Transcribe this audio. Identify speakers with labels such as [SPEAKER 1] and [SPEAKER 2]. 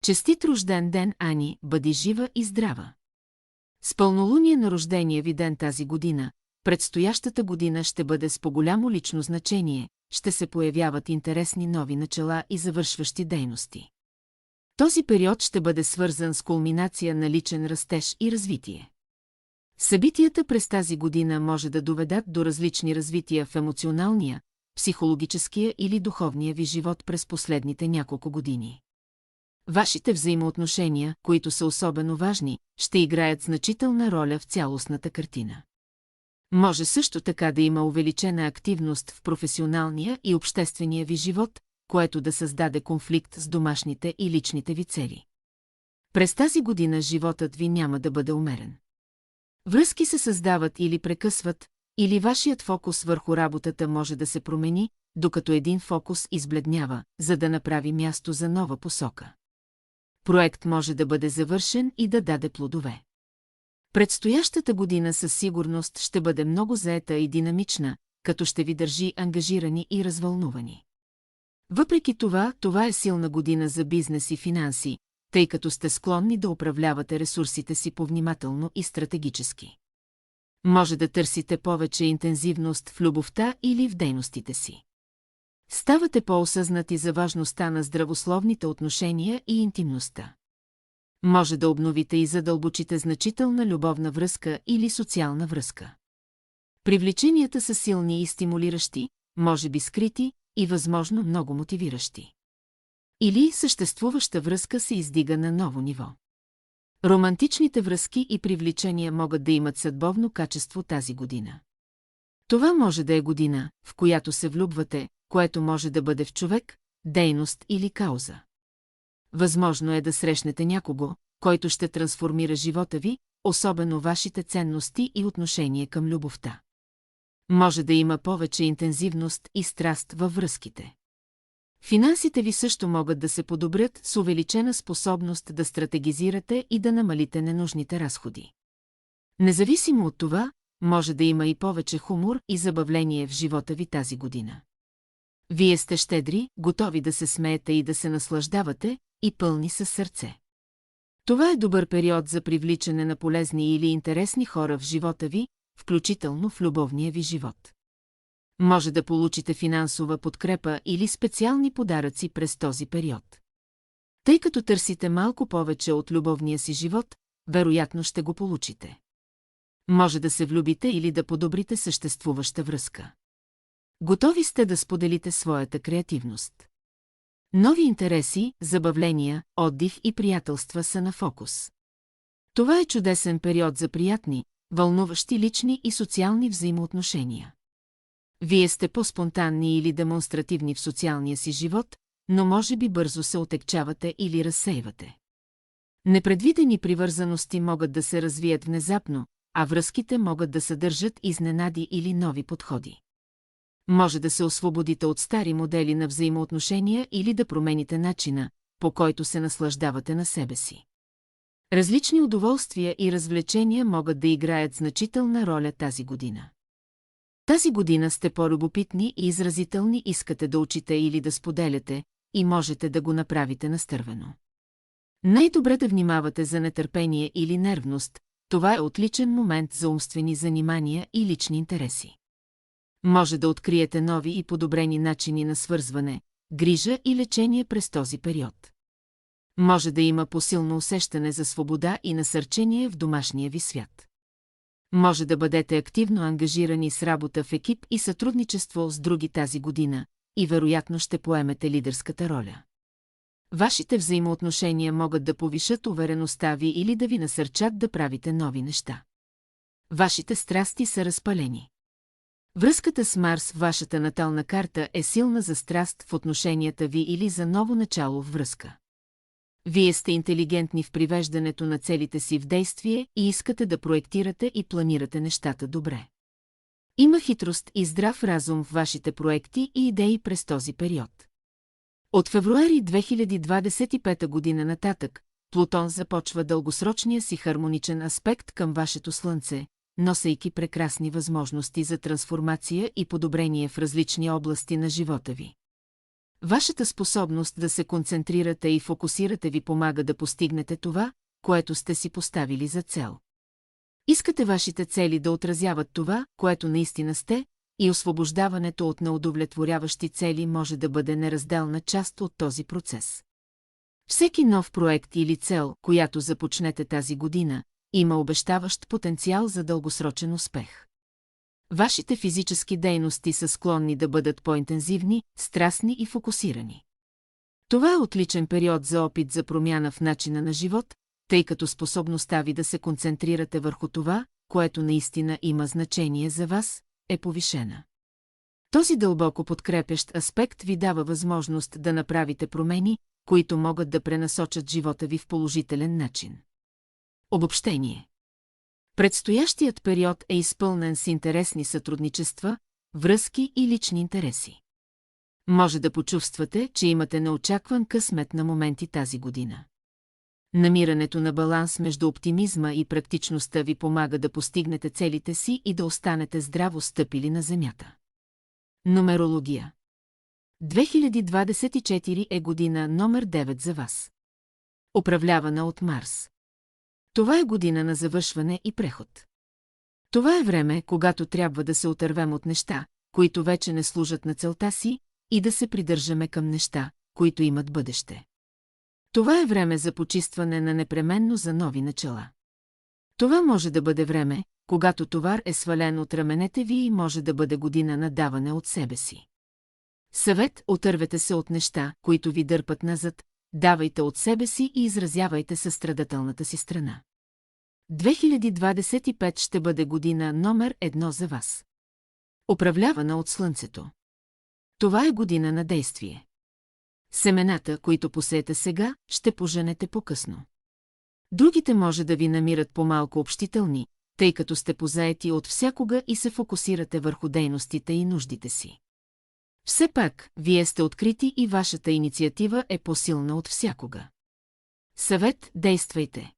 [SPEAKER 1] Честит рожден ден, Ани, бъди жива и здрава! С пълнолуние на рождения ви ден тази година, предстоящата година ще бъде с по-голямо лично значение, ще се появяват интересни нови начала и завършващи дейности. Този период ще бъде свързан с кулминация на личен растеж и развитие. Събитията през тази година може да доведат до различни развития в емоционалния, психологическия или духовния ви живот през последните няколко години. Вашите взаимоотношения, които са особено важни, ще играят значителна роля в цялостната картина. Може също така да има увеличена активност в професионалния и обществения ви живот, което да създаде конфликт с домашните и личните ви цели. През тази година животът ви няма да бъде умерен. Връзки се създават или прекъсват, или вашият фокус върху работата може да се промени, докато един фокус избледнява, за да направи място за нова посока. Проект може да бъде завършен и да даде плодове. Предстоящата година със сигурност ще бъде много заета и динамична, като ще ви държи ангажирани и развълнувани. Въпреки това, това е силна година за бизнес и финанси, тъй като сте склонни да управлявате ресурсите си повнимателно и стратегически. Може да търсите повече интензивност в любовта или в дейностите си. Ставате по-осъзнати за важността на здравословните отношения и интимността. Може да обновите и задълбочите значителна любовна връзка или социална връзка. Привлеченията са силни и стимулиращи, може би скрити и възможно много мотивиращи. Или съществуваща връзка се издига на ново ниво. Романтичните връзки и привлечения могат да имат съдбовно качество тази година. Това може да е година, в която се влюбвате, което може да бъде в човек, дейност или кауза. Възможно е да срещнете някого, който ще трансформира живота ви, особено вашите ценности и отношение към любовта. Може да има повече интензивност и страст във връзките. Финансите ви също могат да се подобрят с увеличена способност да стратегизирате и да намалите ненужните разходи. Независимо от това, може да има и повече хумор и забавление в живота ви тази година. Вие сте щедри, готови да се смеете и да се наслаждавате, и пълни със сърце. Това е добър период за привличане на полезни или интересни хора в живота ви, включително в любовния ви живот. Може да получите финансова подкрепа или специални подаръци през този период. Тъй като търсите малко повече от любовния си живот, вероятно ще го получите. Може да се влюбите или да подобрите съществуваща връзка. Готови сте да споделите своята креативност. Нови интереси, забавления, отдих и приятелства са на фокус. Това е чудесен период за приятни, вълнуващи лични и социални взаимоотношения. Вие сте по-спонтанни или демонстративни в социалния си живот, но може би бързо се отекчавате или разсейвате. Непредвидени привързаности могат да се развият внезапно, а връзките могат да съдържат изненади или нови подходи. Може да се освободите от стари модели на взаимоотношения или да промените начина, по който се наслаждавате на себе си. Различни удоволствия и развлечения могат да играят значителна роля тази година. Тази година сте по-любопитни и изразителни, искате да учите или да споделяте, и можете да го направите настървено. Най-добре да внимавате за нетърпение или нервност, това е отличен момент за умствени занимания и лични интереси. Може да откриете нови и подобрени начини на свързване, грижа и лечение през този период. Може да има посилно усещане за свобода и насърчение в домашния ви свят. Може да бъдете активно ангажирани с работа в екип и сътрудничество с други тази година и вероятно ще поемете лидерската роля. Вашите взаимоотношения могат да повишат увереността ви или да ви насърчат да правите нови неща. Вашите страсти са разпалени. Връзката с Марс в вашата натална карта е силна за страст в отношенията ви или за ново начало в връзка. Вие сте интелигентни в привеждането на целите си в действие и искате да проектирате и планирате нещата добре. Има хитрост и здрав разум в вашите проекти и идеи през този период. От февруари 2025 година нататък, Плутон започва дългосрочния си хармоничен аспект към вашето Слънце, носейки прекрасни възможности за трансформация и подобрение в различни области на живота ви. Вашата способност да се концентрирате и фокусирате ви помага да постигнете това, което сте си поставили за цел. Искате вашите цели да отразяват това, което наистина сте, и освобождаването от неудовлетворяващи цели може да бъде неразделна част от този процес. Всеки нов проект или цел, която започнете тази година, има обещаващ потенциал за дългосрочен успех. Вашите физически дейности са склонни да бъдат по-интензивни, страстни и фокусирани. Това е отличен период за опит за промяна в начина на живот, тъй като способността ви да се концентрирате върху това, което наистина има значение за вас, е повишена. Този дълбоко подкрепящ аспект ви дава възможност да направите промени, които могат да пренасочат живота ви в положителен начин. Обобщение. Предстоящият период е изпълнен с интересни сътрудничества, връзки и лични интереси. Може да почувствате, че имате неочакван късмет на моменти тази година. Намирането на баланс между оптимизма и практичността ви помага да постигнете целите си и да останете здраво стъпили на земята. Нумерология. 2024 е година номер 9 за вас. Управлявана от Марс. Това е година на завършване и преход. Това е време, когато трябва да се отървем от неща, които вече не служат на целта си, и да се придържаме към неща, които имат бъдеще. Това е време за почистване на непременно за нови начала. Това може да бъде време, когато товар е свален от раменете ви и може да бъде година на даване от себе си. Съвет: отървете се от неща, които ви дърпат назад, давайте от себе си и изразявайте състрадателната си страна. 2025 ще бъде година номер 1 за вас. Управлявана от Слънцето. Това е година на действие. Семената, които посеете сега, ще поженете по-късно. Другите може да ви намират по-малко общителни, тъй като сте позаети от всякога и се фокусирате върху дейностите и нуждите си. Все пак, вие сте открити и вашата инициатива е по-силна от всякога. Съвет: действайте.